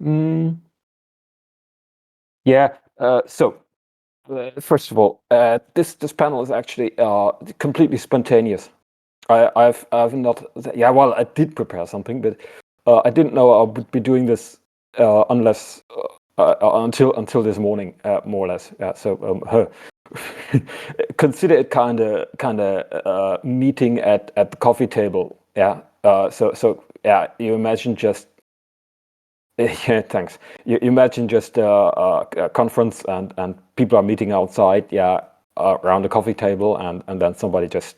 Mm, yeah. First of all, this panel is actually completely spontaneous. I've not. Yeah, well, I did prepare something, but I didn't know I would be doing this unless until this morning, more or less. Yeah. Consider it kind of meeting at the coffee table. Yeah. Yeah, you imagine just yeah, thanks. You imagine just a conference and people are meeting outside, yeah, around the coffee table, and then somebody just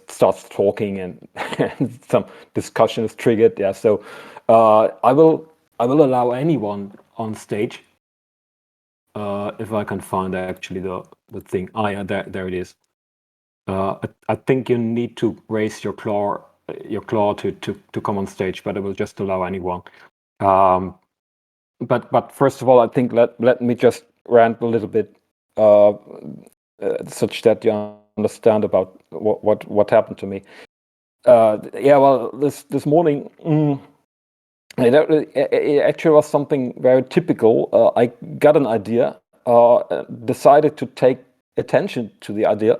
starts talking and, and some discussion is triggered. Yeah, so I will allow anyone on stage if I can find actually the thing. Ah, yeah, there it is. I think you need to raise your claw to come on stage, but I will just allow anyone. Um, but first of all, I think let me just rant a little bit, such that you understand about what happened to me. Yeah, well, this morning, it actually was something very typical. I got an idea, decided to take attention to the idea,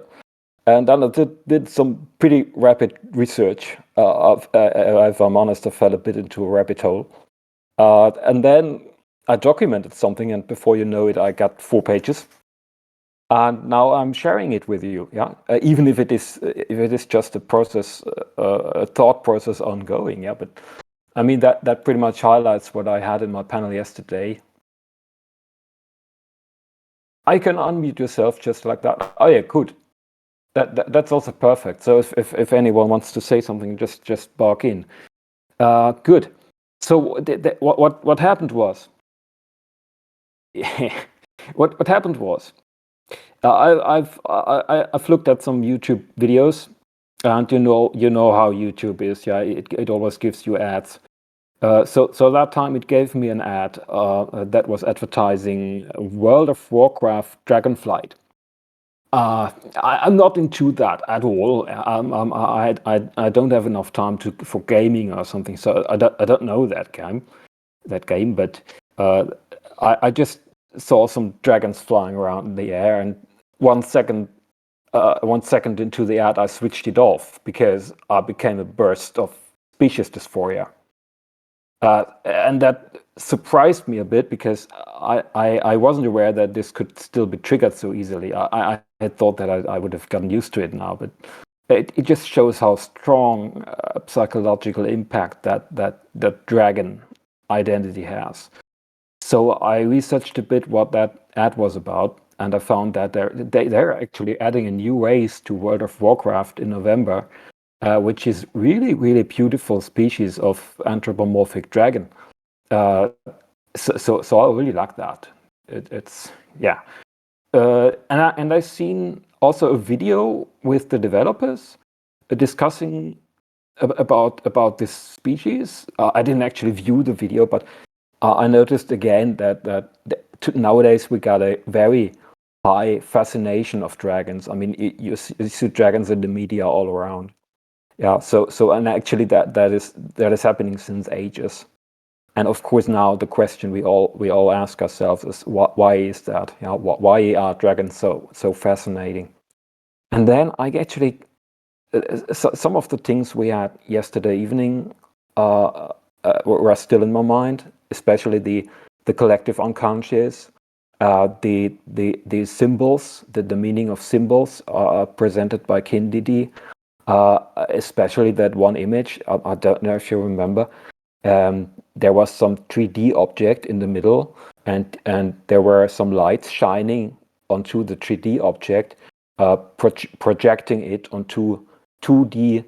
and then I did some pretty rapid research. If I'm honest, I fell a bit into a rabbit hole. And then I documented something, and before you know it, I got 4 pages. And now I'm sharing it with you. Yeah, even if it is just a process, a thought process ongoing. Yeah, but I mean that pretty much highlights what I had in my panel yesterday. I can unmute yourself just like that. Oh yeah, good. That's also perfect. So if anyone wants to say something, just bark in. Good. So what happened was. What happened was, I've looked at some YouTube videos, and you know how YouTube is. Yeah, it always gives you ads. So that time it gave me an ad that was advertising World of Warcraft Dragonflight. I'm not into that at all. I don't have enough time for gaming or something, so I don't know that game, but I just saw some dragons flying around in the air, and 1 second, 1 second into the ad, I switched it off because I became a burst of species dysphoria, and that surprised me a bit because I wasn't aware that this could still be triggered so easily. I had thought that I would have gotten used to it now, but it just shows how strong psychological impact that dragon identity has. So I researched a bit what that ad was about, and I found that they're actually adding a new race to World of Warcraft in November, which is really beautiful species of anthropomorphic dragon. Uh, so I really like that. It's yeah, and I've seen also a video with the developers discussing about this species. I didn't actually view the video, but I noticed again that nowadays we got a very high fascination of dragons. I mean, you see dragons in the media all around. Yeah, and actually that is happening since ages. And of course, now the question we all ask ourselves is why is that? You know, why are dragons so fascinating? And then I actually some of the things we had yesterday evening were still in my mind, especially the collective unconscious, the symbols, the meaning of symbols presented by Kindidi, especially that one image. I don't know if you remember. There was some 3D object in the middle, and there were some lights shining onto the 3D object, projecting it onto 2D,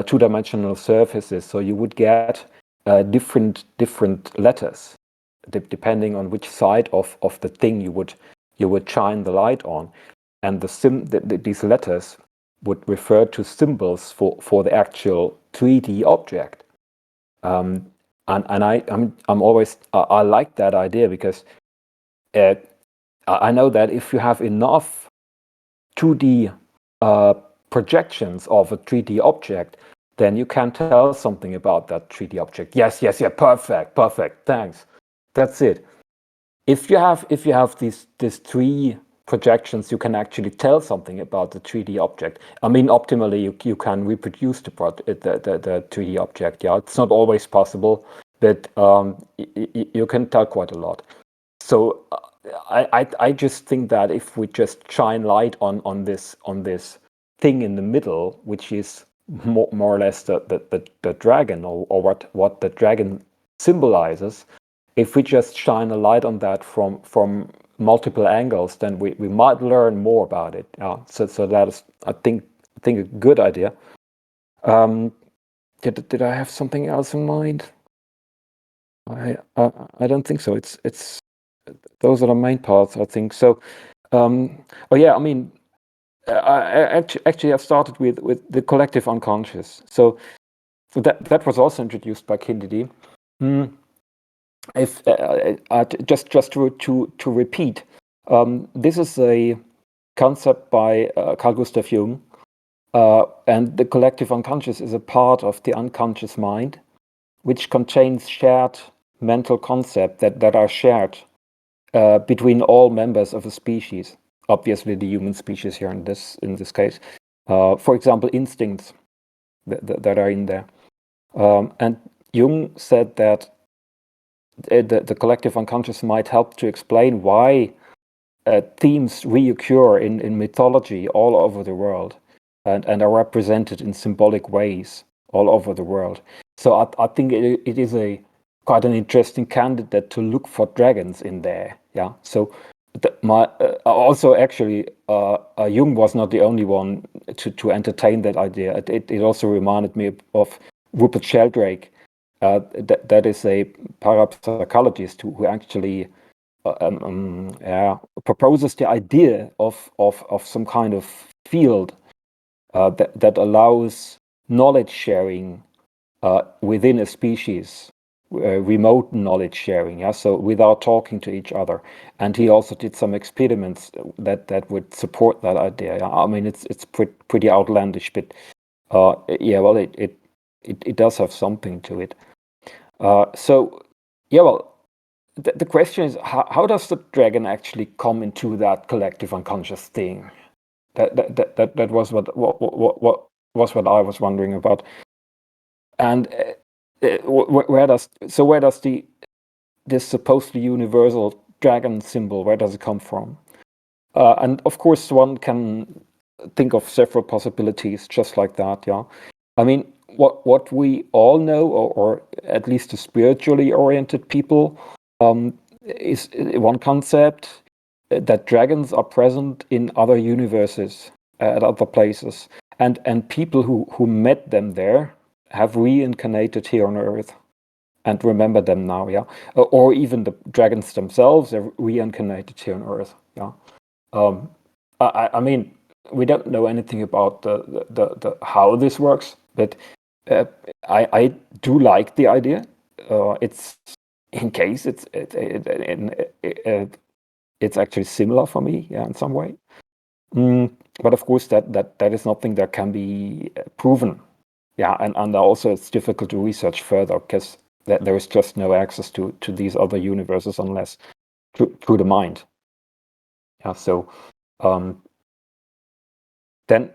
two-dimensional surfaces. So you would get different letters depending on which side of the thing you would shine the light on, and these letters would refer to symbols for the actual 3D object. And I'm always I like that idea because I know that if you have enough 2D projections of a 3D object, then you can tell something about that 3D object. Yes, yeah, perfect, thanks. That's it. If you have these three projections, you can actually tell something about the 3D object. I mean, optimally, you can reproduce the 3D object. Yeah, it's not always possible, but you can tell quite a lot. So I just think that if we just shine light on this thing in the middle, which is more or less the dragon, or what the dragon symbolizes, if we just shine a light on that from multiple angles, then we might learn more about it. So that is, I think a good idea. Did I have something else in mind? I don't think so. It's those are the main parts, I think. So, oh yeah, I mean, actually, I started with the collective unconscious. So that was also introduced by Kennedy. If just to repeat, this is a concept by Carl Gustav Jung, and the collective unconscious is a part of the unconscious mind, which contains shared mental concepts that are shared between all members of a species. Obviously, the human species here in this case. For example, instincts that are in there. And Jung said that the collective unconscious might help to explain why themes reoccur in mythology all over the world, and are represented in symbolic ways all over the world. So I think it is quite an interesting candidate to look for dragons in there. Yeah. So also actually Jung was not the only one to entertain that idea. It also reminded me of Rupert Sheldrake. That is a parapsychologist who actually proposes the idea of some kind of field that allows knowledge sharing within a species, remote knowledge sharing. Yeah, so without talking to each other. And he also did some experiments that would support that idea. Yeah? I mean, it's pretty outlandish, but yeah, well, it does have something to it. So yeah, well, the question is, how does the dragon actually come into that collective unconscious thing? That was what was what I was wondering about. And where does this supposedly universal dragon symbol, where does it come from? And of course, one can think of several possibilities just like that. Yeah, I mean, what we all know, or at least the spiritually oriented people, is one concept that dragons are present in other universes, at other places, and people who met them there have reincarnated here on Earth and remember them now. Yeah, or even the dragons themselves are reincarnated here on Earth. Yeah. I mean, we don't know anything about the how this works, but I do like the idea. It's in case it's actually similar for me, yeah, in some way. But of course, that is nothing that can be proven. Yeah, and also it's difficult to research further because there is just no access to these other universes unless through the mind. Yeah, so then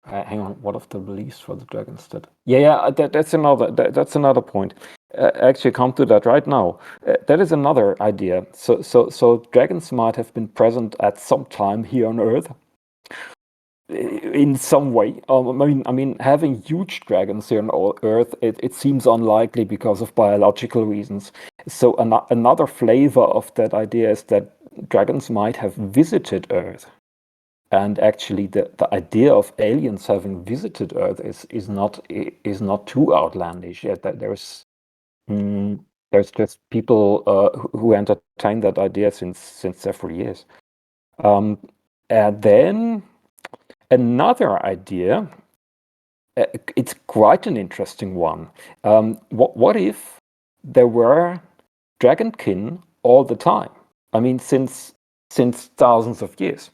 hang on, what of the beliefs for the dragons? That's another point. Actually, come to that right now. That is another idea. So dragons might have been present at some time here on Earth in some way. I mean, having huge dragons here on Earth, it seems unlikely because of biological reasons. So another flavor of that idea is that dragons might have visited Earth. And actually, the idea of aliens having visited Earth is not too outlandish. Yet that there's just people who entertain that idea since several years. And then another idea, it's quite an interesting one. What if there were dragonkin all the time? I mean, since thousands of years.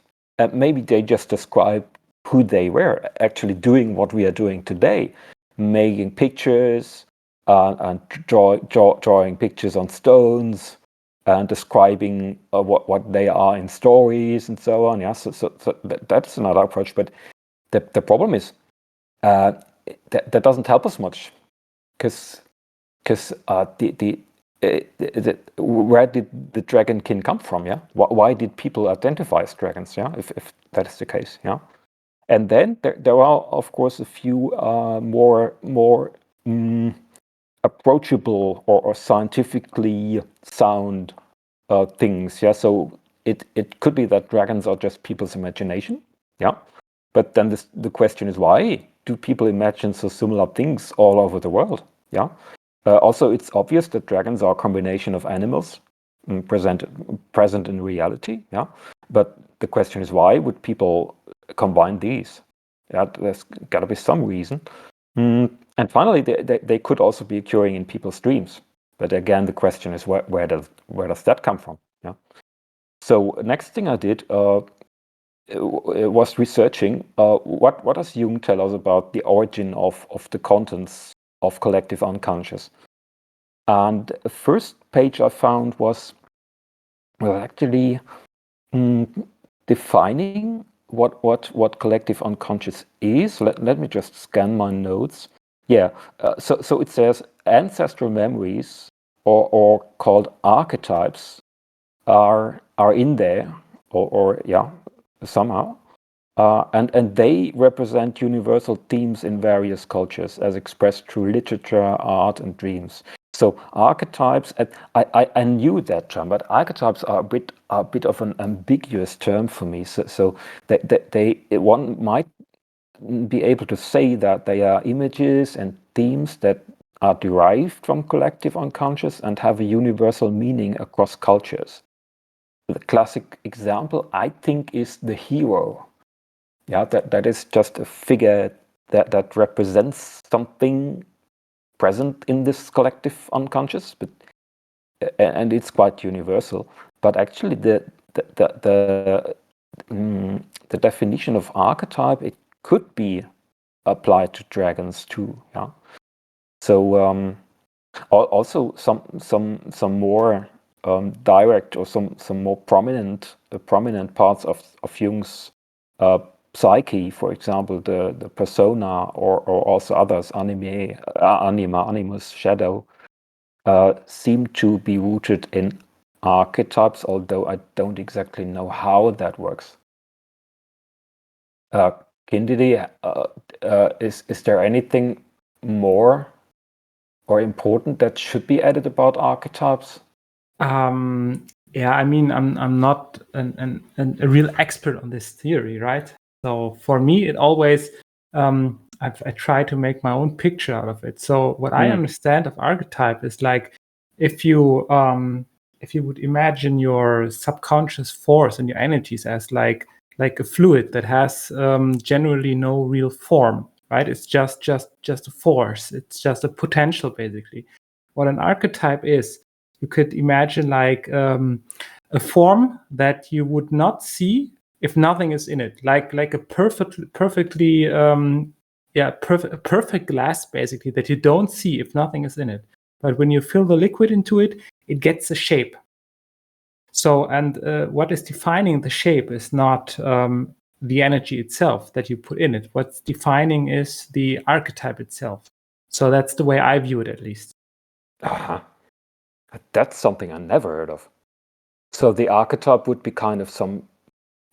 Maybe they just describe who they were, actually doing what we are doing today, making pictures and drawing pictures on stones, and describing what they are in stories and so on. Yeah, so that's another approach. But the problem is that doesn't help us much, because where did the dragonkin come from? Yeah, why did people identify as dragons? Yeah, if that is the case. Yeah, and then there are of course a few more approachable or scientifically sound things. Yeah, so it could be that dragons are just people's imagination. Yeah, but then the question is, why do people imagine so similar things all over the world? Yeah. Also, it's obvious that dragons are a combination of animals present in reality. Yeah, but the question is, why would people combine these? Yeah, there's got to be some reason. And finally, they could also be occurring in people's dreams. But again, the question is, where does that come from? Yeah. So next thing I did was researching what does Jung tell us about the origin of the contents of collective unconscious. And the first page I found was actually defining what collective unconscious is. Let me just scan my notes. Yeah, so it says ancestral memories, or called archetypes, are in there, or yeah, somehow. And they represent universal themes in various cultures as expressed through literature, art, and dreams. So archetypes, I knew that term, but archetypes are a bit of an ambiguous term for me. So one might be able to say that they are images and themes that are derived from collective unconscious and have a universal meaning across cultures. The classic example, I think, is the hero. Yeah, that is just a figure that represents something present in this collective unconscious, but and it's quite universal. But actually, the definition of archetype, it could be applied to dragons too. Yeah. So also some more direct or some more prominent parts of Jung's psyche, for example, the persona, or also others, anima, animus, shadow, seem to be rooted in archetypes, although I don't exactly know how that works. Kindidi, is there anything more or important that should be added about archetypes? Yeah, I mean, I'm not a real expert on this theory, right? So for me, it always I try to make my own picture out of it. So what I understand of archetype is like if you would imagine your subconscious force and your energies as like a fluid that has generally no real form, right? It's just a force. It's just a potential, basically. What an archetype is, you could imagine like a form that you would not see if nothing is in it, like a perfectly perfect glass, basically, that you don't see if nothing is in it. But when you fill the liquid into it, it gets a shape. So, and what is defining the shape is not the energy itself that you put in it. What's defining is the archetype itself. So that's the way I view it, at least. That's something I never heard of. So the archetype would be kind of some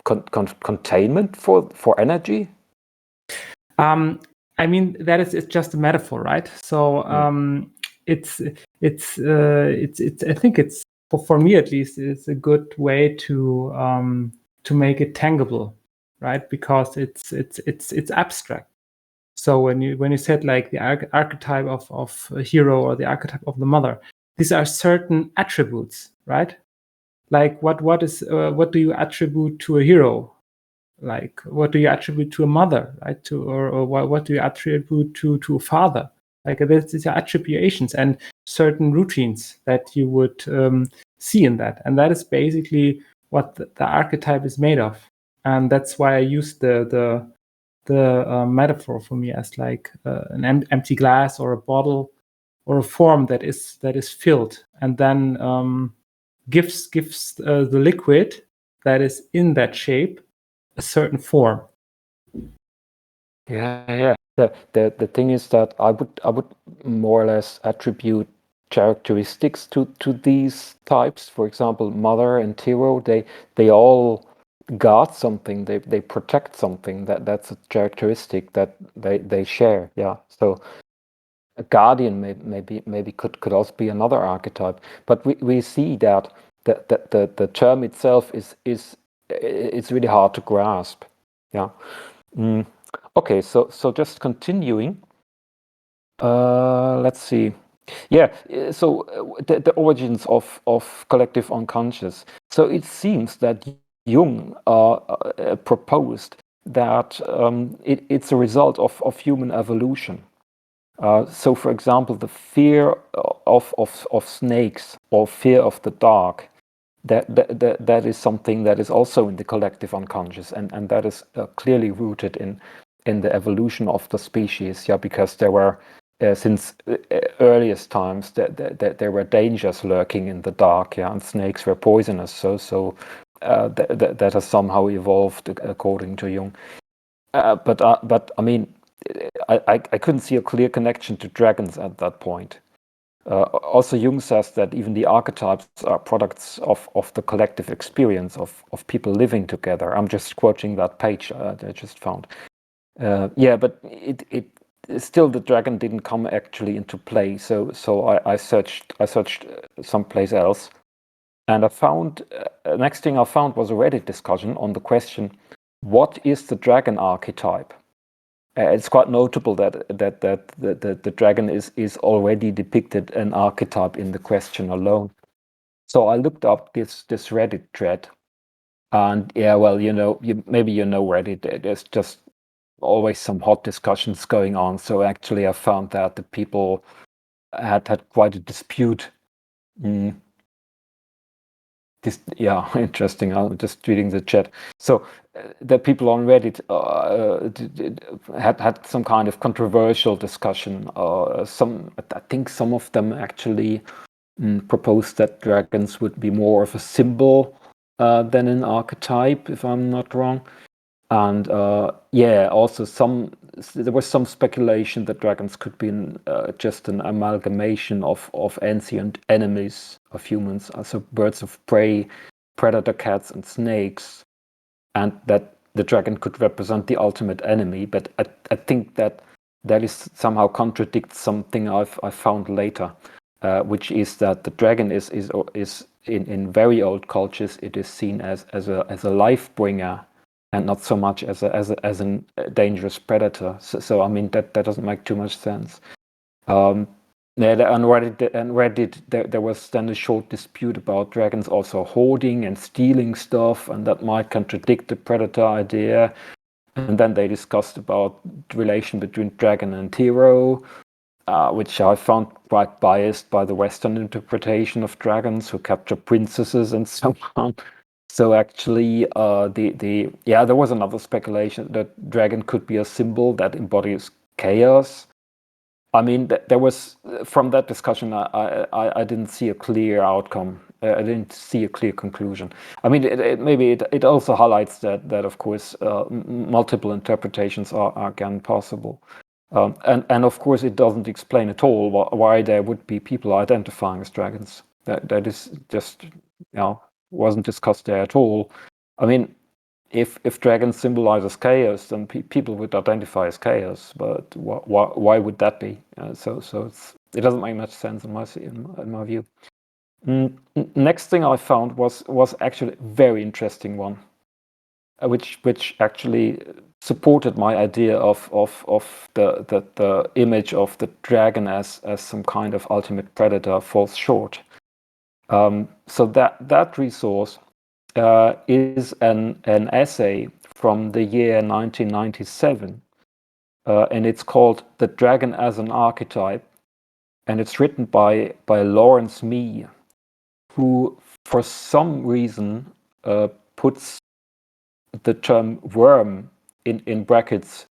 containment for energy? I mean, it's just a metaphor, right? So it's I think it's for me at least, it's a good way to make it tangible, right? Because it's abstract. So when you said like the archetype of a hero or the archetype of the mother, these are certain attributes, right? Like what do you attribute to a hero? Like what do you attribute to a mother, right? Or what do you attribute to a father? Like these are attributions and certain routines that you would see in that, and that is basically what the archetype is made of. And that's why I use the metaphor for me as like an empty glass or a bottle or a form that is filled, and then gives the liquid that is in that shape a certain form. Yeah. The thing is that I would more or less attribute characteristics to these types. For example, Mother and Tiro, they all guard something. They protect something. That's a characteristic that they share. Yeah. So a guardian maybe could also be another archetype. But we see that the term itself is it's really hard to grasp. Yeah. Okay, so just continuing. Let's see. Yeah, so the origins of collective unconscious. So it seems that Jung proposed that it's a result of human evolution. So, for example, the fear of snakes or fear of the dark, that is something that is also in the collective unconscious, and that is clearly rooted in the evolution of the species. Yeah, because there were since earliest times there were dangers lurking in the dark. Yeah, and snakes were poisonous. So that has somehow evolved according to Jung. But I mean, I couldn't see a clear connection to dragons at that point. Also, Jung says that even the archetypes are products of the collective experience of people living together. I'm just quoting that page that I just found. Yeah, but it still, the dragon didn't come actually into play. So I searched someplace else, and I found next thing I found was a Reddit discussion on the question, what is the dragon archetype? It's quite notable that the dragon is already depicted an archetype in the question alone. So I looked up this Reddit thread, and yeah, well, maybe Reddit. There's just always some hot discussions going on. So actually, I found that the people had quite a dispute. Yeah, interesting. I'm just reading the chat. So the people on Reddit had some kind of controversial discussion. I think some of them actually proposed that dragons would be more of a symbol than an archetype, if I'm not wrong. And yeah, also there was some speculation that dragons could be just an amalgamation of ancient enemies of humans, also birds of prey, predator cats, and snakes, and that the dragon could represent the ultimate enemy. But I think that is somehow contradicts something I found later, which is that the dragon is in very old cultures, it is seen as a life bringer, and not so much as a dangerous predator. So I mean that doesn't make too much sense. Yeah, on Reddit there was then a short dispute about dragons also hoarding and stealing stuff, and that might contradict the predator idea. And then they discussed about the relation between dragon and hero, which I found quite biased by the Western interpretation of dragons who capture princesses and so on. So actually, there was another speculation that dragon could be a symbol that embodies chaos. I mean, there was from that discussion, I didn't see a clear outcome. I didn't see a clear conclusion. I mean, maybe it also highlights that of course multiple interpretations are again possible, and of course it doesn't explain at all why there would be people identifying as dragons. That is just wasn't discussed there at all. I mean, if dragons symbolizes chaos, then people would identify as chaos. But why would that be? So it doesn't make much sense in my view. Next thing I found was actually a very interesting one, which actually supported my idea of the image of the dragon as some kind of ultimate predator falls short. So that resource is an essay from the year 1997, and it's called "The Dragon as an Archetype," and it's written by Lawrence Mee, who for some reason puts the term worm in brackets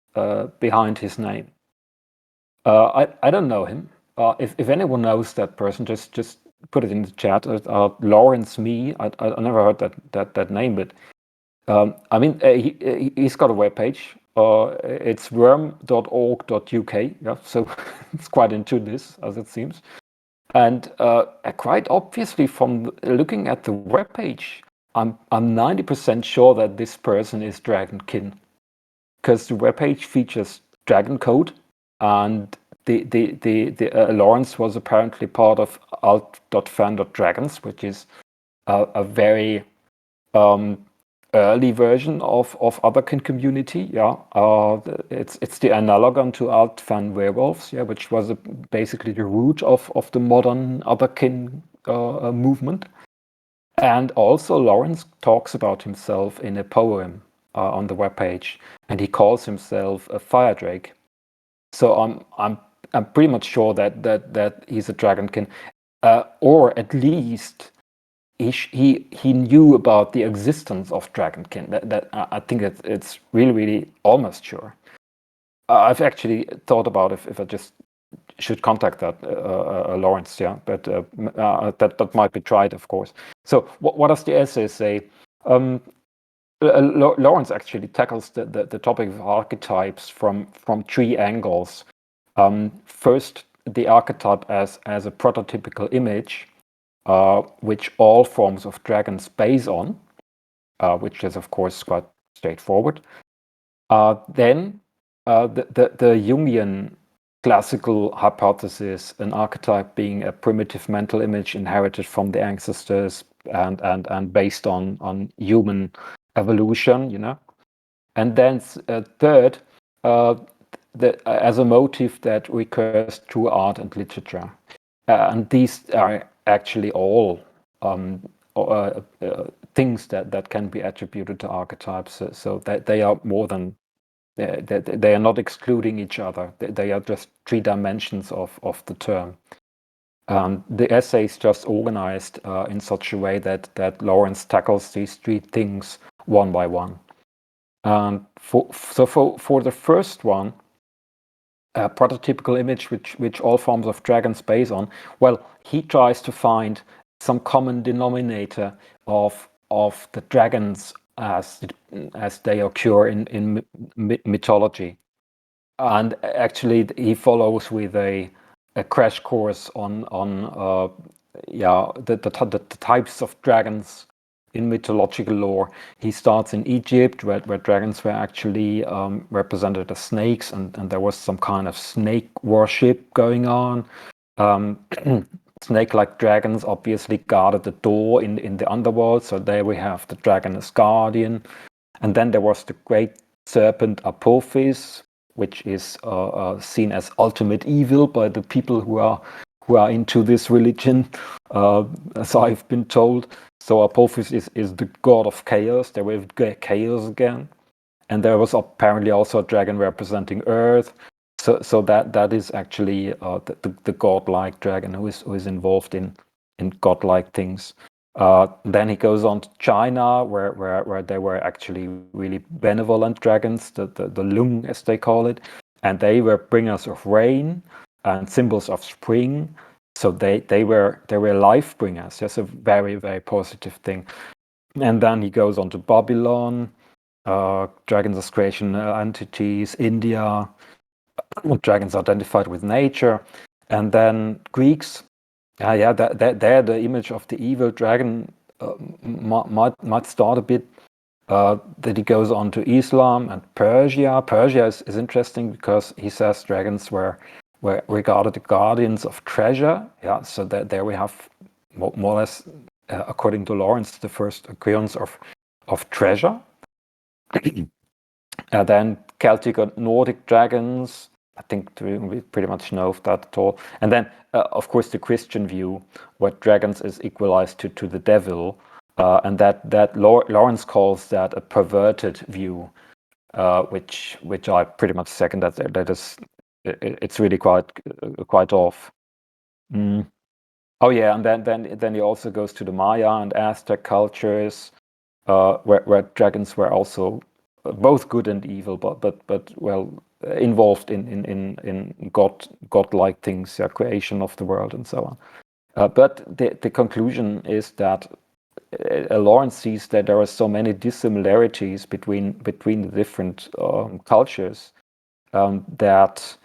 behind his name. I don't know him. If anyone knows that person, just put it in the chat. Lawrence Me. I never heard that name, but I mean, he's got a webpage. It's worm.org.uk. Yeah, so it's quite into this, as it seems. And quite obviously, from looking at the webpage, I'm 90% sure that this person is Dragonkin, because the webpage features Dragon Code, and the Lawrence was apparently part of alt.fan.dragons, which is a very early version of Otherkin community. Yeah, it's the analogon to Alt-Fan Werewolves, yeah, which was basically the root of the modern Otherkin movement. And also Lawrence talks about himself in a poem on the webpage, and he calls himself a fire drake. So I'm pretty much sure that he's a Dragonkin, or at least he knew about the existence of Dragonkin. That I think it's really almost sure. I've actually thought about if I just should contact that Lawrence, yeah, but that might be tried, of course. So what does the essay say? Lawrence actually tackles the topic of archetypes from 3 angles. First, the archetype as a prototypical image, which all forms of dragons base on, which is of course quite straightforward. Then the Jungian classical hypothesis, an archetype being a primitive mental image inherited from the ancestors and based on human evolution, you know. And then third, as a motive that recurs to art and literature. And these are actually all things that can be attributed to archetypes. So that they are more than, they are not excluding each other. They are just 3 dimensions of the term. The essay is just organized in such a way that Lawrence tackles these 3 things one by one. For the first one, a prototypical image which all forms of dragons base on, well, he tries to find some common denominator of the dragons as they occur in mythology. And actually he follows with a crash course on the types of dragons in mythological lore. He starts in Egypt, where dragons were actually represented as snakes, and there was some kind of snake worship going on. Snake-like dragons obviously guarded the door in the underworld, so there we have the dragon as guardian. And then there was the great serpent Apophis, which is seen as ultimate evil by the people who are into this religion, as I've been told. So Apophis is the god of chaos. There was chaos again, and there was apparently also a dragon representing Earth. So that is actually the godlike dragon who is involved in godlike things. Then he goes on to China, where there were actually really benevolent dragons, the Lung as they call it, and they were bringers of rain and symbols of spring. So they were life bringers. That's a very, very positive thing. And then he goes on to Babylon, dragons as creation entities, India, dragons identified with nature, and then Greeks. There the image of the evil dragon might start a bit. That he goes on to Islam and Persia. Persia is interesting because he says dragons were regarded the guardians of treasure. Yeah, so there we have more or less, according to Lawrence, the first occurrence of treasure. Then Celtic or Nordic dragons. I think we pretty much know of that at all. And then, of course, the Christian view, where dragons is equalized to the devil, and that Lawrence calls that a perverted view, which I pretty much second. That is, it's really quite off. Oh yeah, and then he also goes to the Maya and Aztec cultures, where dragons were also both good and evil, but well, involved in godlike things, creation of the world and so on. But the conclusion is that Lawrence sees that there are so many dissimilarities between the different cultures that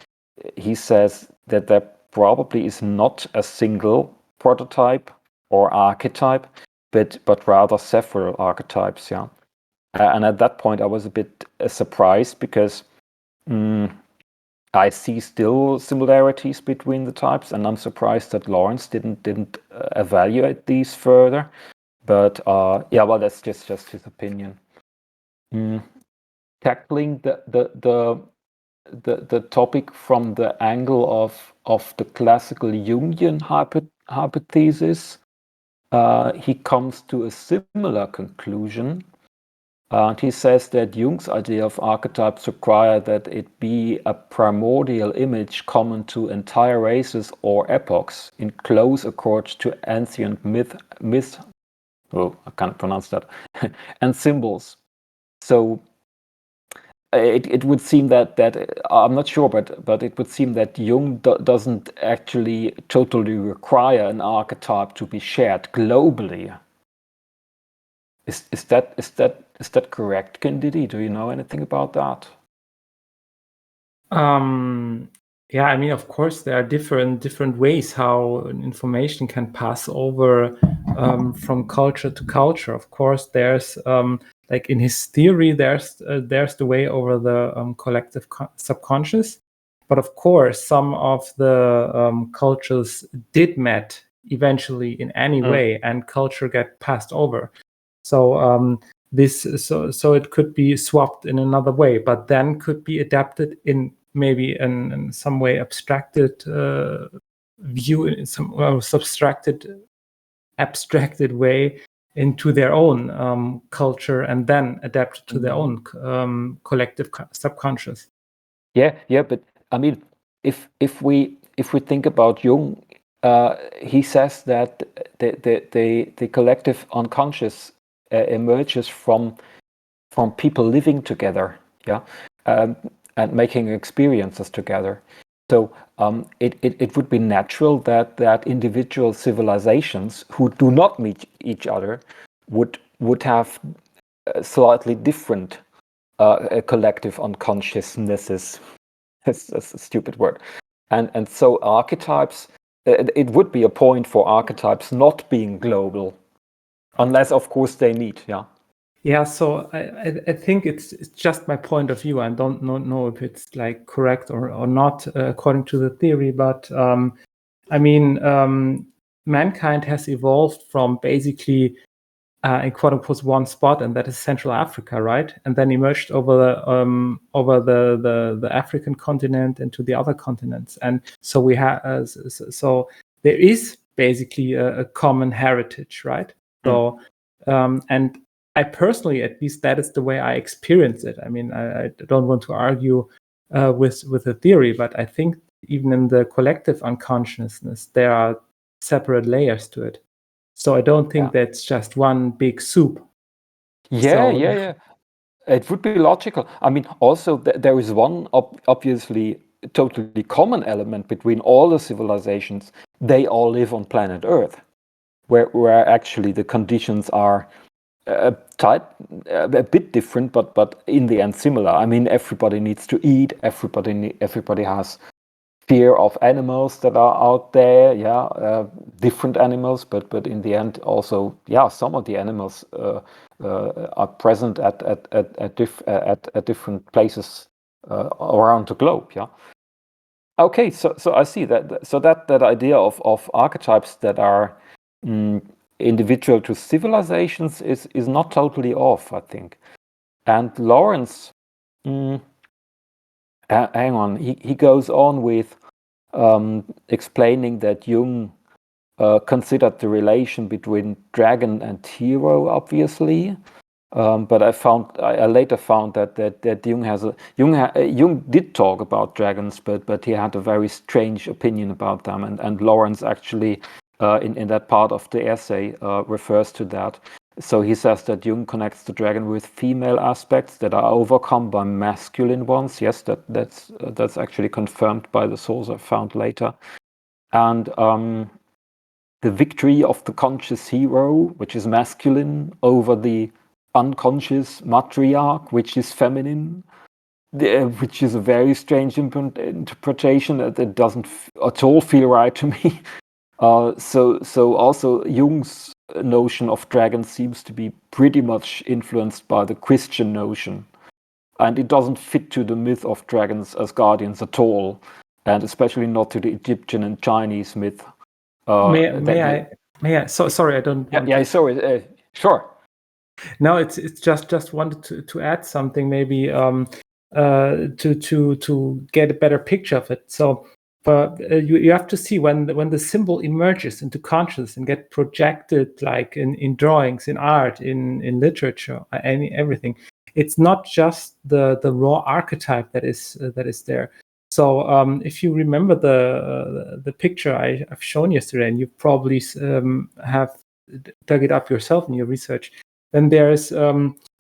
he says that there probably is not a single prototype or archetype, but rather several archetypes. Yeah, and at that point I was a bit surprised because I see still similarities between the types, and I'm surprised that Lawrence didn't evaluate these further. But yeah, well, that's just his opinion. Tackling the topic from the angle of the classical Jungian hypothesis, he comes to a similar conclusion. And he says that Jung's idea of archetypes require that it be a primordial image common to entire races or epochs in close accord to ancient myth. Oh, I can't pronounce that. And symbols. So it would seem that I'm not sure, but it would seem that Jung doesn't actually totally require an archetype to be shared globally. Is that correct, Candidi? Do you know anything about that? Yeah, I mean, of course, there are different ways how information can pass over from culture to culture. Of course, there's like in his theory, there's the way over the collective subconscious. But of course, some of the cultures did met eventually in any way, and culture get passed over. So so it could be swapped in another way, but then could be adapted in maybe in some way abstracted view, in some abstracted way into their own culture, and then adapted to their own collective subconscious. Yeah, but I mean, if we think about Jung, he says that the collective unconscious emerges from people living together, yeah, and making experiences together. So it would be natural that individual civilizations who do not meet each other would have slightly different collective unconsciousnesses. That's a stupid word. And so archetypes, it would be a point for archetypes not being global, unless of course they meet. Yeah. Yeah, so I think it's just my point of view. I don't know if it's like correct or not according to the theory, but I mean, mankind has evolved from basically in quote unquote one spot, and that is Central Africa, right? And then emerged over the African continent and to the other continents. And so we have so there is basically a common heritage, right? So and I personally, at least, that is the way I experience it. I mean, I don't want to argue with the theory, but I think even in the collective unconsciousness, there are separate layers to it. So I don't think that's just one big soup. Yeah. It would be logical. I mean, also there is one obviously totally common element between all the civilizations. They all live on planet Earth, where actually the conditions are a bit different, but in the end similar. I mean, everybody needs to eat. Everybody has fear of animals that are out there. Yeah, different animals, but in the end also, yeah, some of the animals are present at different places around the globe. Yeah. Okay, so I see that. So that idea of archetypes that are individual to civilizations is not totally off, I think. And Lawrence, hang on, he goes on with explaining that Jung considered the relation between dragon and hero, obviously. But I later found that Jung did talk about dragons, but he had a very strange opinion about them, and Lawrence actually in that part of the essay refers to that. So he says that Jung connects the dragon with female aspects that are overcome by masculine ones. Yes, that's actually confirmed by the source I found later, and the victory of the conscious hero, which is masculine, over the unconscious matriarch, which is feminine, which is a very strange interpretation. That doesn't at all feel right to me. So also Jung's notion of dragons seems to be pretty much influenced by the Christian notion, and it doesn't fit to the myth of dragons as guardians at all, and especially not to the Egyptian and Chinese myth. May I? So sorry, I don't want yeah, to. sorry. Sure. No, it's just wanted to add something maybe to get a better picture of it. So you have to see when the symbol emerges into consciousness and get projected, like in drawings, in art, in literature, everything. It's not just the raw archetype that is there. So if you remember the picture I've shown yesterday, and you probably have dug it up yourself in your research, then there's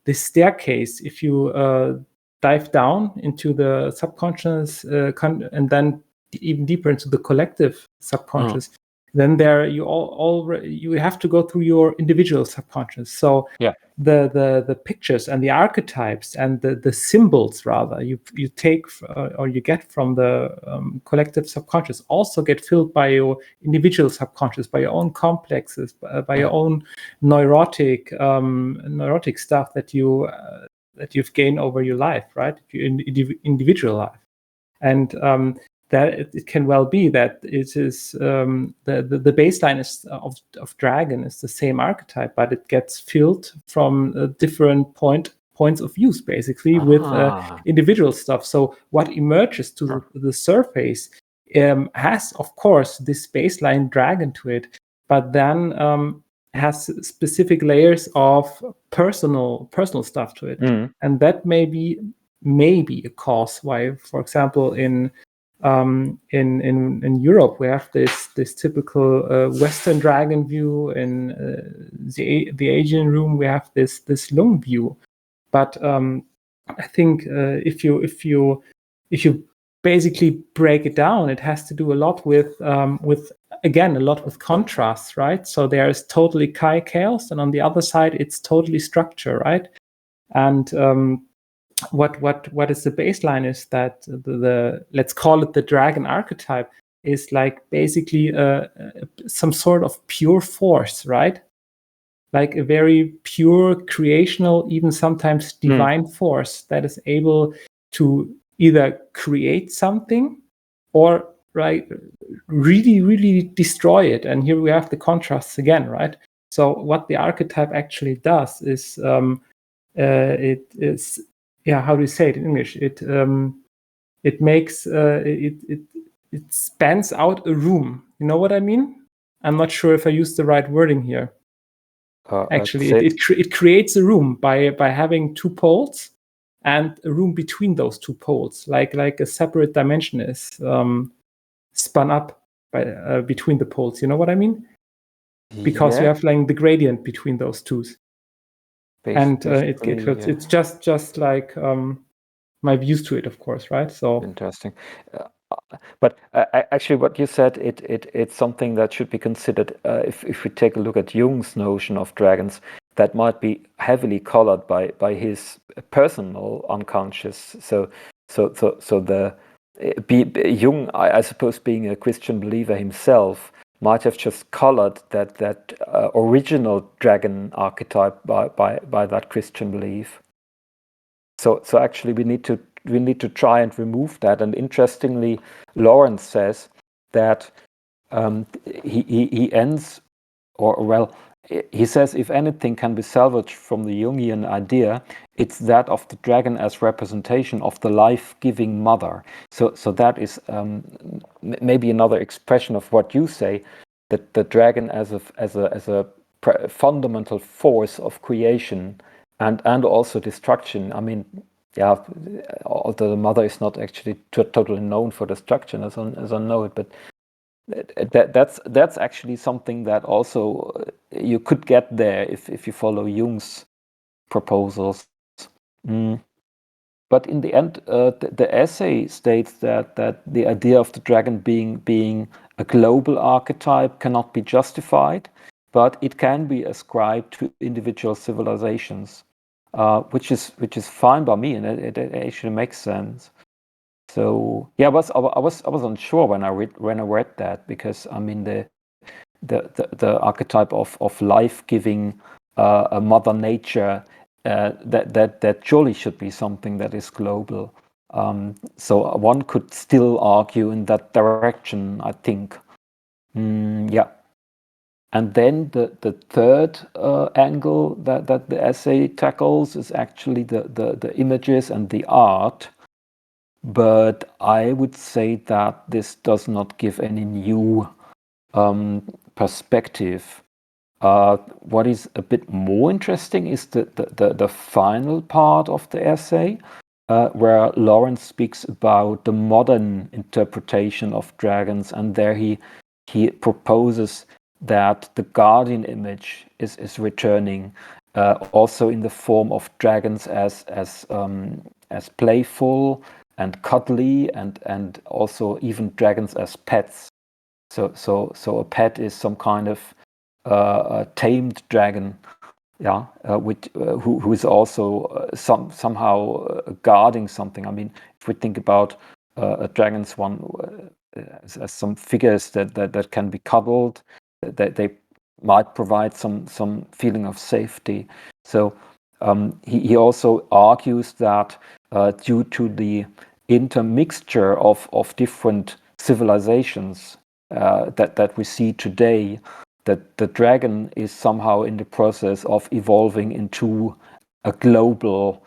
this staircase. If you dive down into the subconscious and then even deeper into the collective subconscious, then there you have to go through your individual subconscious. So yeah, the pictures and the archetypes and the symbols rather you take or you get from the collective subconscious also get filled by your individual subconscious, by your own complexes, by your own neurotic stuff that you've gained over your life, right? Your individual life. And that it can well be that it is the baseline is of dragon is the same archetype, but it gets filled from different points of views, basically, with individual stuff. So what emerges to the surface has, of course, this baseline dragon to it, but then has specific layers of personal stuff to it, and that may be a cause why, for example, in Europe, we have this typical Western dragon view. In the Asian room, we have this Lung view. But I think if you basically break it down, it has to do a lot with contrast, right? So there is totally chaos, and on the other side, it's totally structure, right? And what is the baseline is that the let's call it the dragon archetype is like basically some sort of pure force, right? Like a very pure creational, even sometimes divine force that is able to either create something or really destroy it. And here we have the contrasts again, right? So what the archetype actually does is it is, how do you say it in English? It makes it spans out a room. You know what I mean? I'm not sure if I use the right wording here. Actually, it creates a room by having two poles and a room between those two poles, like a separate dimension is spun up by between the poles. You know what I mean? Because you have like the gradient between those two. And it's just like my views to it, of course, right? So interesting. But actually, what you said, it's something that should be considered. If we take a look at Jung's notion of dragons, that might be heavily colored by his personal unconscious. So Jung, I suppose, being a Christian believer himself, might have just colored that original dragon archetype by that Christian belief. So actually, we need to try and remove that. And interestingly, Lawrence says that he ends, he says, if anything can be salvaged from the Jungian idea, it's that of the dragon as representation of the life-giving mother. So that is maybe another expression of what you say, that the dragon as a fundamental force of creation and also destruction. I mean, yeah, although the mother is not actually totally known for destruction, as I know it, but that's actually something that also you could get there if you follow Jung's proposals. but in the end, the essay states that the idea of the dragon being a global archetype cannot be justified, but it can be ascribed to individual civilizations, which is fine by me, and it actually makes sense. So yeah, I was unsure when I read that, because I mean the archetype of life giving a mother nature, that surely should be something that is global. So one could still argue in that direction, I think. Yeah. And then the third angle that the essay tackles is actually the images and the art. But I would say that this does not give any new perspective. What is a bit more interesting is the final part of the essay, where Lawrence speaks about the modern interpretation of dragons, and there he proposes that the guardian image is returning, also in the form of dragons as playful and cuddly, and also even dragons as pets. So a pet is some kind of a tamed dragon, yeah, who is also somehow guarding something. I mean, if we think about a dragon's one as some figures that can be cuddled, that they might provide some feeling of safety. So he also argues that due to the intermixture of different civilizations that we see today, that the dragon is somehow in the process of evolving into a global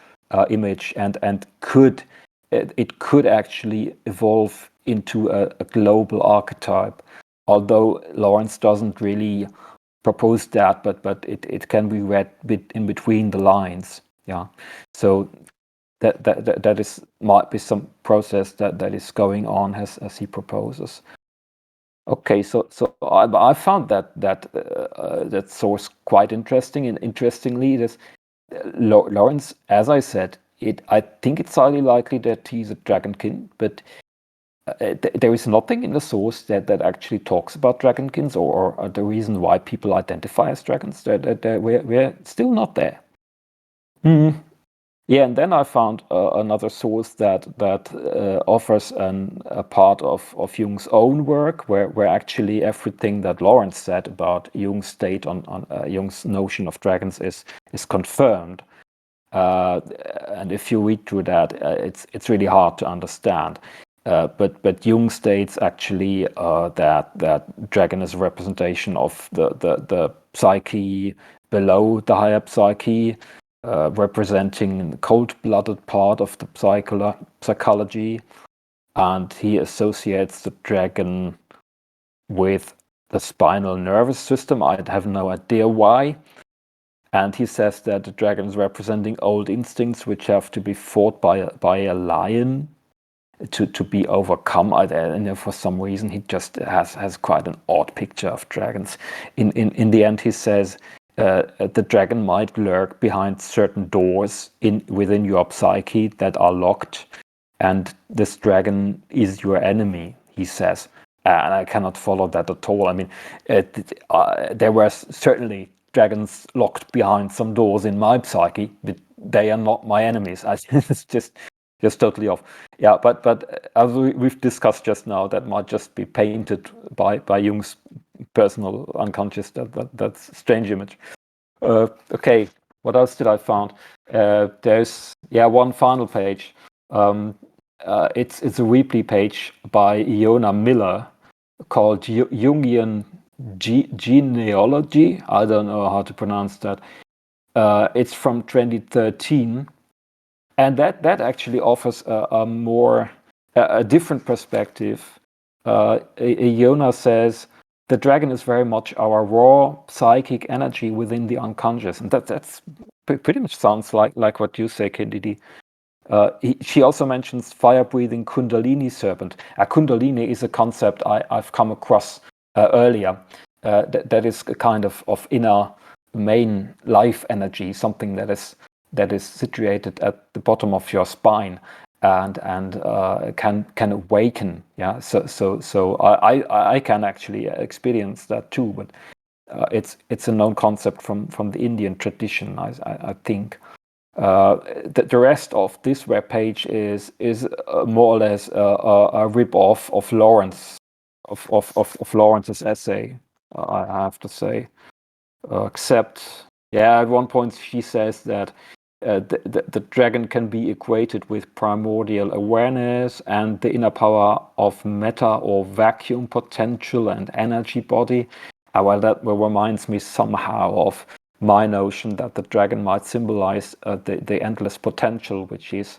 image, and it could actually evolve into a global archetype. Although Lawrence doesn't really propose that, but it can be read in between the lines. Yeah, so that is might be some process that is going on as he proposes. Okay, so I found that source quite interesting, and interestingly, this Lawrence, as I said, I think it's highly likely that he's a dragonkin, but there is nothing in the source that actually talks about dragonkins or the reason why people identify as dragons. We're still not there. Yeah, and then I found another source that offers a part of Jung's own work, where actually everything that Lawrence said about Jung's take on Jung's notion of dragons is confirmed. And if you read through that, it's really hard to understand. But Jung states actually that dragon is a representation of the psyche below the higher psyche, representing the cold-blooded part of the psychology, and he associates the dragon with the spinal nervous system. I have no idea why. And he says that the dragon is representing old instincts which have to be fought by a lion to be overcome. And for some reason, he just has quite an odd picture of dragons. In the end, he says the dragon might lurk behind certain doors within your psyche that are locked, and this dragon is your enemy, he says. And I cannot follow that at all. I mean, there were certainly dragons locked behind some doors in my psyche, but they are not my enemies. It's just totally off. Yeah, but as we've discussed just now, that might just be painted by Jung's personal unconscious. That's a strange image. Okay, what else did I find? There's one final page. It's a replay page by Iona Miller called Jungian Genealogy. I don't know how to pronounce that. It's from 2013, and that actually offers a different perspective. Iona says the dragon is very much our raw psychic energy within the unconscious, and that's pretty much sounds like what you say, KDD. She also mentions fire-breathing Kundalini serpent. A Kundalini is a concept I've come across earlier. That is a kind of inner main life energy, something that is that is situated at the bottom of your spine and can awaken. Yeah, so I can actually experience that too, but it's a known concept from the Indian tradition, I think. The rest of this webpage is more or less a rip-off of Lawrence's essay, I have to say. Except, yeah, at one point she says that the dragon can be equated with primordial awareness and the inner power of matter or vacuum potential and energy body. Well, that reminds me somehow of my notion that the dragon might symbolize the endless potential, which is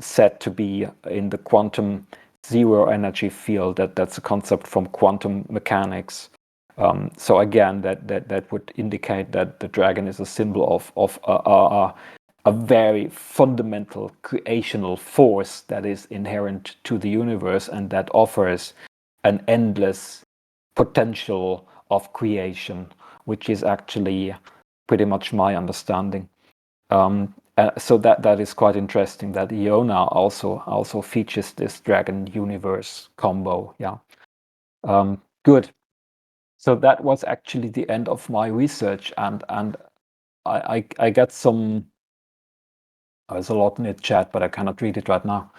said to be in the quantum zero energy field. That's a concept from quantum mechanics. So again, that would indicate that the dragon is a symbol of a very fundamental creational force that is inherent to the universe and that offers an endless potential of creation, which is actually pretty much my understanding. So that is quite interesting that Iona also features this dragon universe combo. Yeah, good. So that was actually the end of my research, and I got some. There's a lot in the chat, but I cannot read it right now.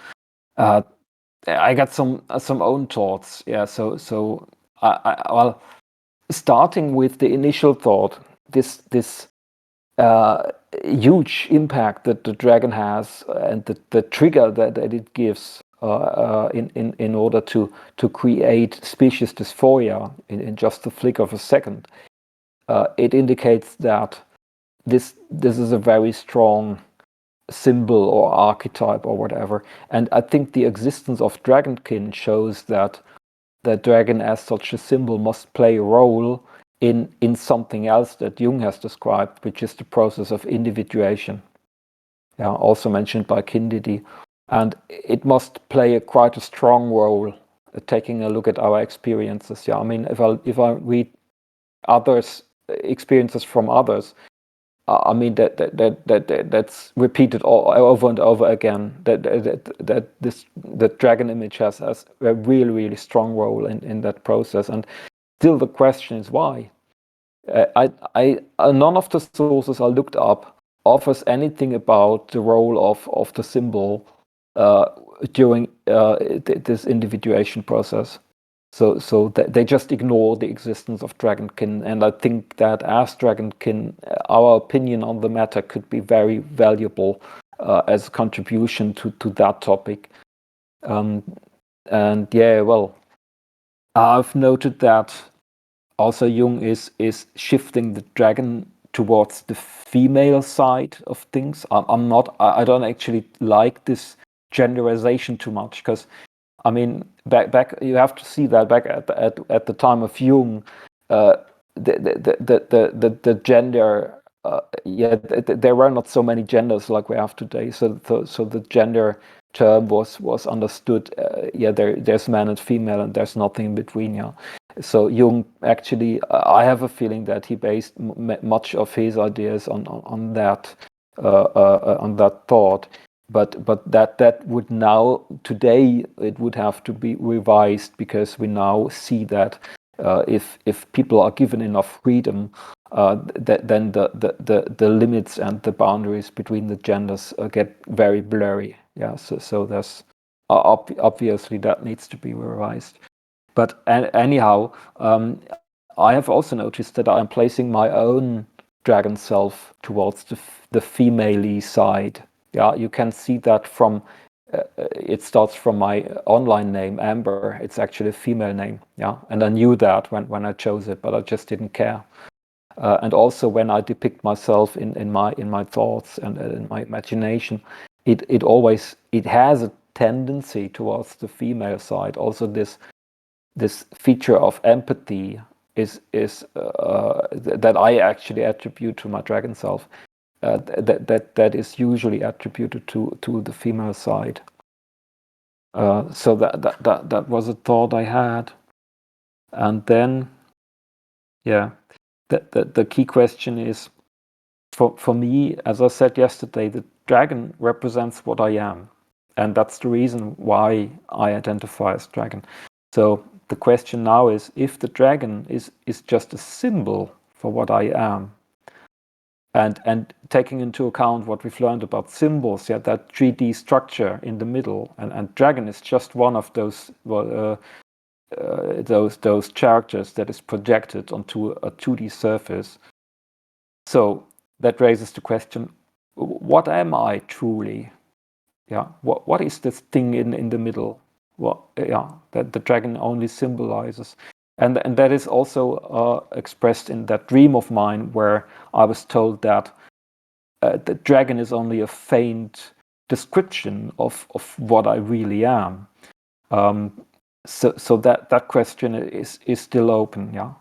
I got some own thoughts. Yeah, so well, starting with the initial thought, this huge impact that the dragon has and the trigger that it gives in order to create species dysphoria in just a flick of a second. It indicates that this is a very strong symbol or archetype or whatever. And I think the existence of dragonkin shows that the dragon as such a symbol must play a role in something else that Jung has described, which is the process of individuation. Yeah, also mentioned by Kindidi. And it must play quite a strong role, taking a look at our experiences. Yeah, I mean, if I read others' experiences from others, I mean that's repeated over and over again. That dragon image has a really strong role in that process. And still, the question is why. None of the sources I looked up offers anything about the role of the symbol during this individuation process. So they just ignore the existence of dragonkin, and I think that as dragonkin, our opinion on the matter could be very valuable as a contribution to that topic. And yeah, well, I've noted that also Jung is shifting the dragon towards the female side of things. I don't actually like this genderization too much, because I mean, back you have to see that back at the time of Jung, the gender, there were not so many genders like we have today. So the gender term was understood. There's man and female, and there's nothing in between. Yeah. So Jung actually, I have a feeling that he based much of his ideas on that thought. But that would now, today, it would have to be revised, because we now see that if people are given enough freedom, then the limits and the boundaries between the genders get very blurry. Yeah, so there's obviously that needs to be revised. But anyhow, I have also noticed that I'm placing my own dragon self towards the female-y side. Yeah, you can see that from, it starts from my online name, Amber. It's actually a female name. Yeah, and I knew that when I chose it, but I just didn't care. And also when I depict myself in my thoughts and in my imagination, it has a tendency towards the female side. Also, this feature of empathy is that I actually attribute to my dragon self. That is usually attributed to the female side. So that was a thought I had, and then, yeah, the key question is, for me, as I said yesterday, the dragon represents what I am, and that's the reason why I identify as dragon. So the question now is, if the dragon is just a symbol for what I am, and taking into account what we've learned about symbols, yeah, that 3D structure in the middle, and dragon is just one of those those characters that is projected onto a 2D surface. So that raises the question: what am I truly? Yeah, what is this thing in the middle? That the dragon only symbolizes, and that is also expressed in that dream of mine where I was told that the dragon is only a faint description of what I really am. So that question is still open. Yeah.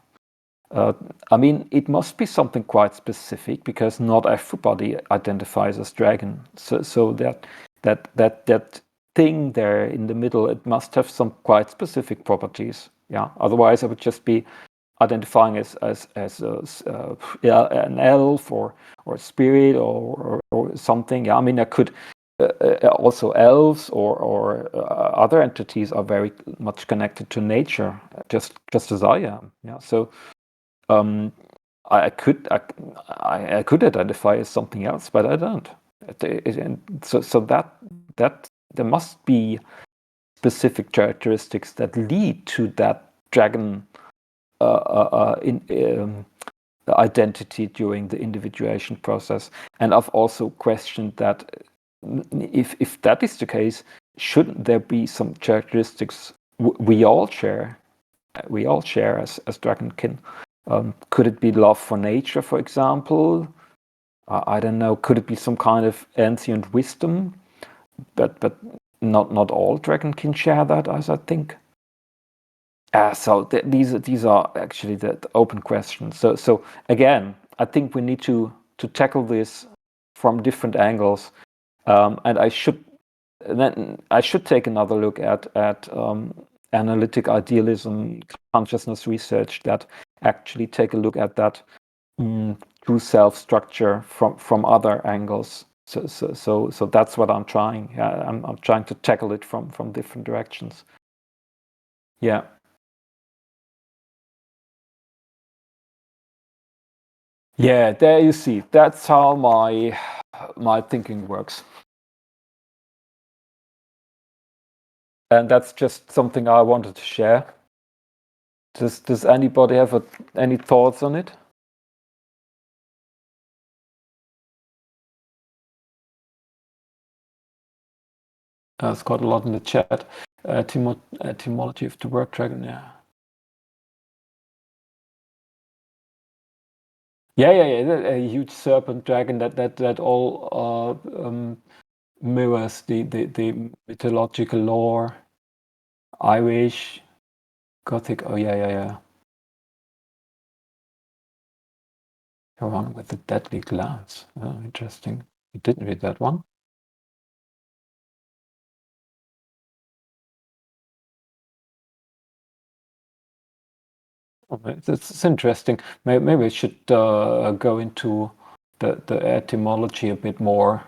I mean, it must be something quite specific because not everybody identifies as dragon. So that thing there in the middle, it must have some quite specific properties. Yeah. Otherwise, I would just be identifying as an elf or a spirit or something. Yeah. I mean, I could. Also, elves or other entities are very much connected to nature, just as I am. Yeah. So I could identify as something else, but I don't. So that there must be specific characteristics that lead to that dragon identity during the individuation process. And I've also questioned that if that is the case, shouldn't there be some characteristics we all share? We all share as dragonkin. Could it be love for nature, for example? I don't know. Could it be some kind of ancient wisdom? But not all dragonkin share that, as I think. So these are actually the open questions. So again, I think we need to tackle this from different angles, and I should take another look at analytic idealism, consciousness research that actually take a look at that true self structure from other angles. So that's what I'm trying. Yeah, I'm trying to tackle it from different directions. Yeah. Yeah, there you see. That's how my thinking works. And that's just something I wanted to share. Does anybody have any thoughts on it? It's quite a lot in the chat. Etymology of the word dragon, yeah. Yeah. A huge serpent dragon that all mirrors the mythological lore. Irish, Gothic. Oh yeah. The one with the deadly glance. Oh, interesting. You didn't read that one. Oh, it's interesting. Maybe we should go into the etymology a bit more,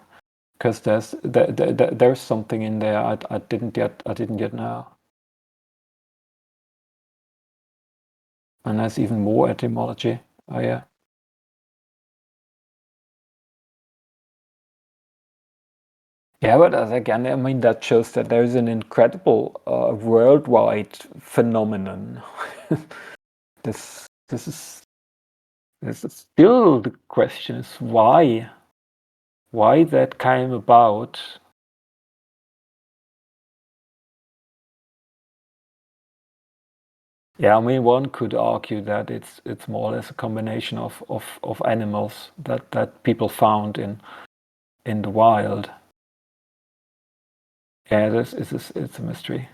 because there's something in there I didn't yet know, and there's even more etymology. Oh yeah. Yeah, but again, I mean, that shows that there is an incredible worldwide phenomenon. This is still the question is why that came about. Yeah, I mean, one could argue that it's more or less a combination of animals that people found in the wild. Yeah, it's a mystery.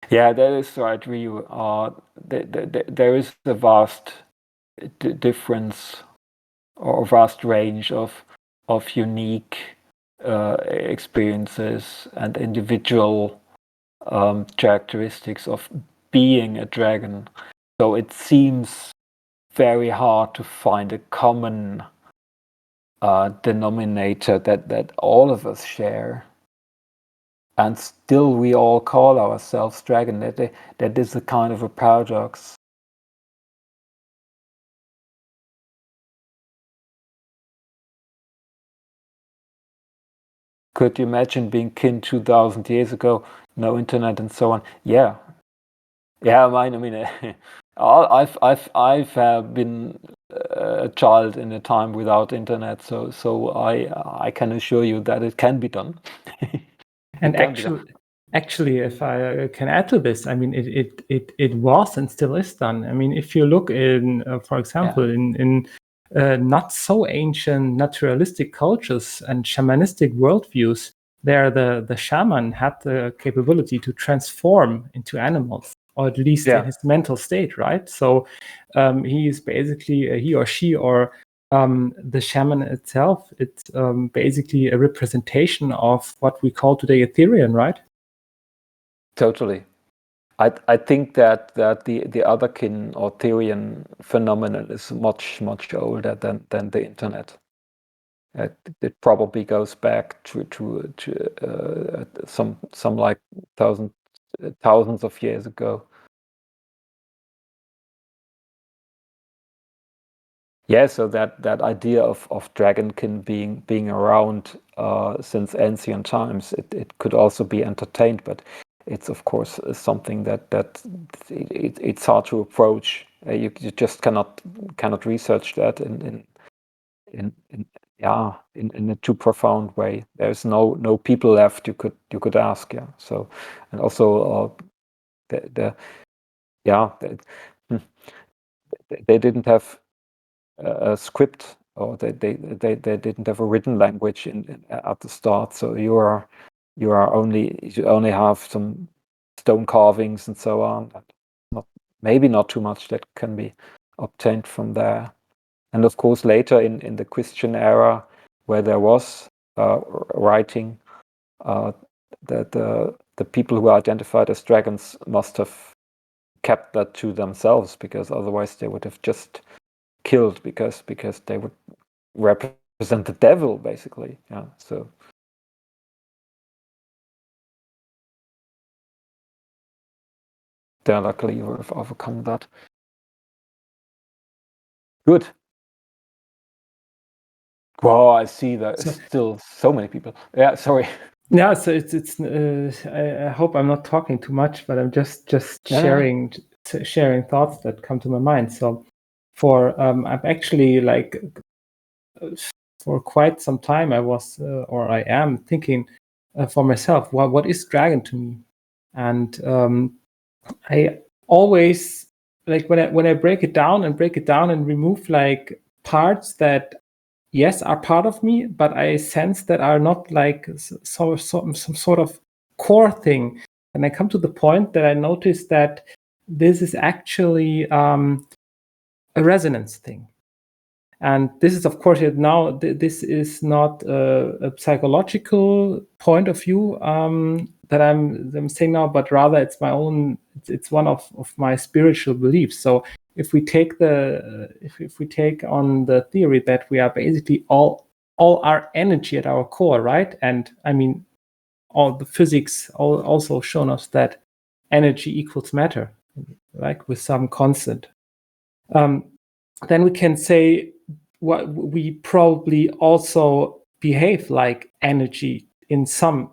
Yeah, that is right, Ryu. There is a vast difference or vast range of unique experiences and individual characteristics of being a dragon. So it seems very hard to find a common denominator that all of us share. And still we all call ourselves dragon. That is a kind of a paradox. Could you imagine being kin 2,000 years ago? No internet and so on. Yeah. I mean, I've been a child in a time without internet, so I can assure you that it can be done. And actually, if I can add to this, I mean, it was and still is done. I mean, if you look in, for example, in not so ancient naturalistic cultures and shamanistic worldviews, there the shaman had the capability to transform into animals, or at least in his mental state, right? So he is basically he or she or the shaman itself, it's basically a representation of what we call today Ethereum, right? Totally. I think that the otherkin or Therian phenomenon is much older than the internet. It probably goes back to some like thousands of years ago. Yeah, so that idea of dragonkin being around since ancient times, it could also be entertained, but it's of course something that it's hard to approach. You just cannot research that in a too profound way. There's no people left you could ask. Yeah. So, and also they didn't have a script, or they didn't have a written language at the start. So you only have some stone carvings and so on. Maybe not too much that can be obtained from there. And of course, later in the Christian era, where there was writing, that the people who are identified as dragons must have kept that to themselves, because otherwise they would have just killed, because they would represent the devil, basically. Yeah. So then luckily you have overcome that. Good. Wow, I see that still so many people. Yeah, sorry. Yeah, so it's. I hope I'm not talking too much, but I'm just sharing thoughts that come to my mind. So, I'm actually like for quite some time I was or I am thinking for myself, what is dragon to me, and I always like when I break it down and remove like parts that yes are part of me, but I sense that are not like some sort of core thing. And I come to the point that I notice that this is actually a resonance thing. And this is, of course, now this is not a psychological point of view that I'm saying now, but rather it's my own. It's one of my spiritual beliefs. So if we take if we take on the theory that we are basically all our energy at our core, right? And I mean, all the physics also shown us that energy equals matter, like with some constant. Then we can say what we probably also behave like energy in some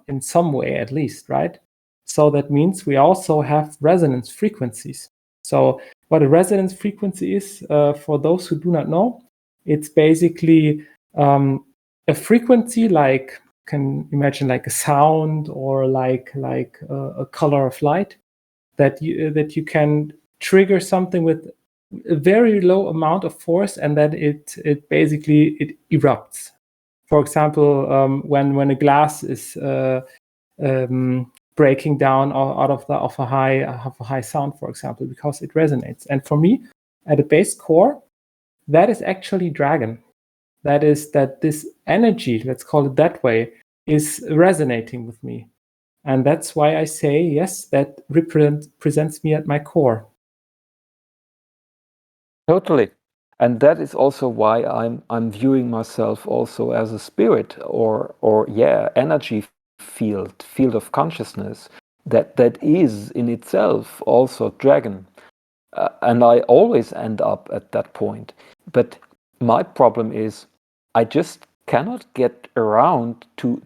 way, at least, right? So that means we also have resonance frequencies. So what a resonance frequency is, for those who do not know, it's basically a frequency, like can imagine like a sound or like a color of light that you can trigger something with a very low amount of force, and that it basically it erupts. For example, when a glass is breaking down out of a high sound, for example, because it resonates. And for me, at the base core, that is actually dragon. That is that this energy, let's call it that way, is resonating with me. And that's why I say, yes, that represents me at my core. Totally. And that is also why I'm viewing myself also as a spirit or energy field of consciousness that is in itself also dragon. And I always end up at that point. But my problem is I just cannot get around to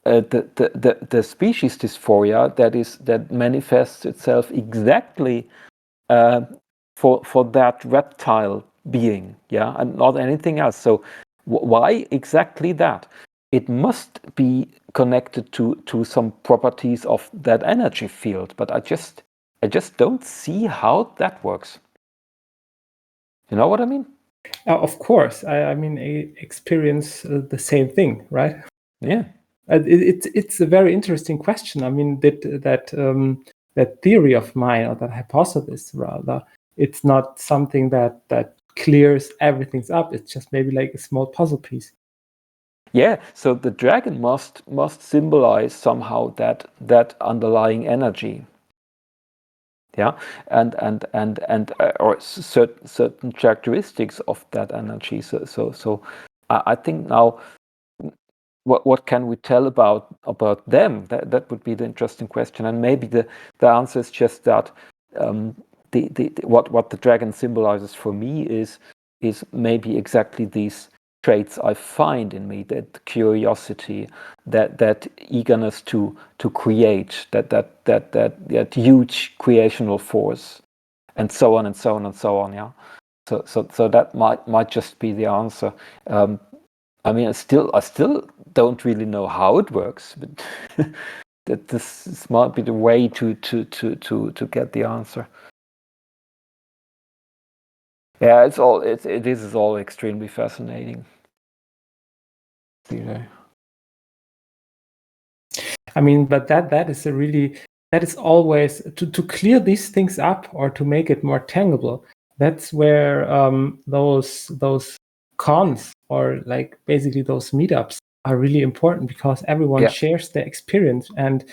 the species dysphoria that manifests itself exactly for that reptile being, and not anything else. So why exactly that? It must be connected to some properties of that energy field, but I just don't see how that works. You know what I mean? Of course, I mean, I experience the same thing, right? Yeah. It's a very interesting question. I mean, that theory of mine, or that hypothesis rather, it's not something that clears everything up. It's just maybe like a small puzzle piece. Yeah, so the dragon must symbolize somehow that underlying energy. Yeah, and or certain characteristics of that energy. So I think now, what can we tell about them? That would be the interesting question, and maybe the answer is just that what the dragon symbolizes for me is maybe exactly these traits I find in me: that curiosity, that eagerness to create, that huge creational force, and so on and so on and so on. Yeah, so that might just be the answer. I mean, I still don't really know how it works, but that this might be the way to get the answer. Yeah, it is all extremely fascinating. I mean, but that is always to clear these things up or to make it more tangible. That's where those cons, or like basically those meetups, are really important, because everyone shares their experience. And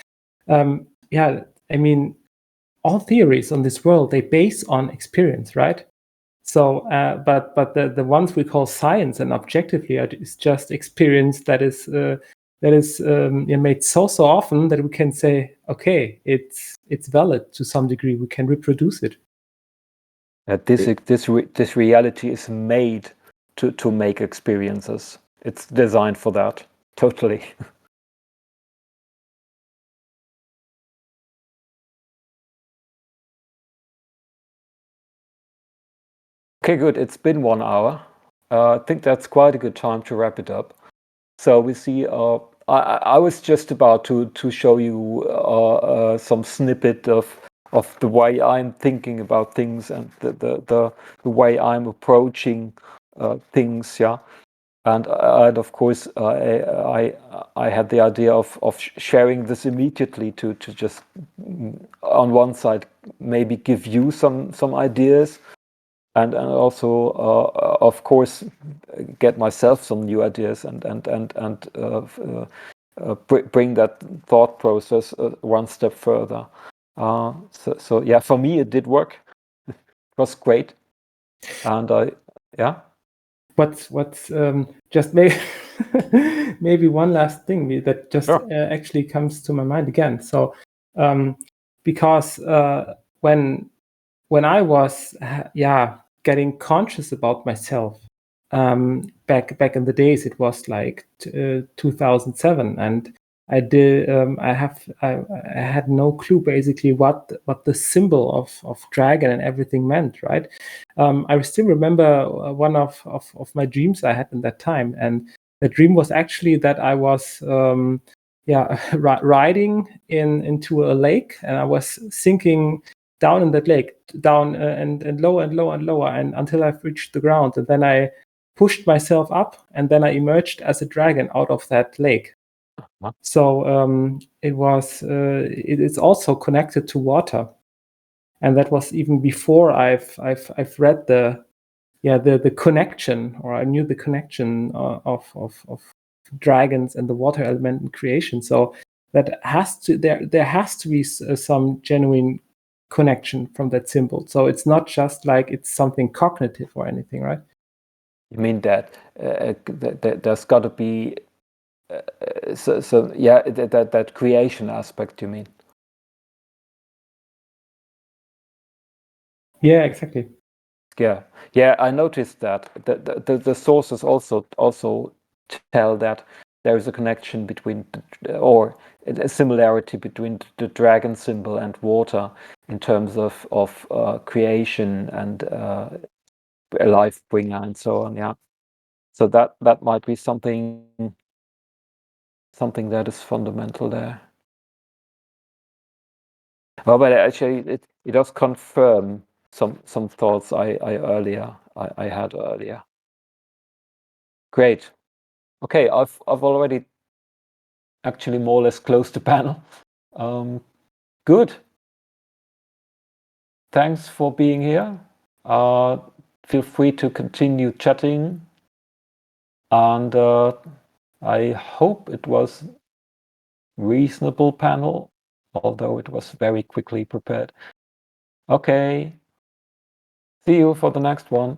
I mean, all theories on this world, they base on experience, right? So, but the ones we call science and objectively is just experience that is made so often that we can say, okay, it's valid to some degree. We can reproduce it. That this reality is made to make experiences. It's designed for that. Totally. Okay, good. It's been 1 hour. I think that's quite a good time to wrap it up. So we see. I was just about to show you some snippet of the way I'm thinking about things and the way I'm approaching things. Yeah, and of course I had the idea of sharing this immediately to just on one side maybe give you some ideas. And also, of course, get myself some new ideas and bring that thought process one step further. So yeah, for me it did work. It was great, and What's just maybe one last thing that just actually comes to my mind again. So because when I was getting conscious about myself, back in the days, it was like 2007, and I had no clue basically what the symbol of dragon and everything meant, right? I still remember one of my dreams I had in that time, and the dream was actually that I was riding into a lake, and I was sinking down in that lake, down and lower and lower and lower, and until I've reached the ground. And then I pushed myself up, and then I emerged as a dragon out of that lake. So it's also connected to water, and that was even before I've read the connection, or I knew the connection of dragons and the water element in creation. So that has to there has to be some genuine connection from that symbol. So it's not just like it's something cognitive or anything, right? You mean that there's got to be so yeah, that creation aspect, you mean? Yeah, exactly. Yeah, I noticed that the sources also tell that there is a connection between or a similarity between the dragon symbol and water in terms of creation and a life bringer and so on. Yeah, so that might be something that is fundamental there. Well, but actually, it does confirm some thoughts I had earlier. Great. Okay, I've already actually more or less closed the panel. Good. Thanks for being here. Feel free to continue chatting, and I hope it was reasonable panel, although it was very quickly prepared. Okay. See you for the next one.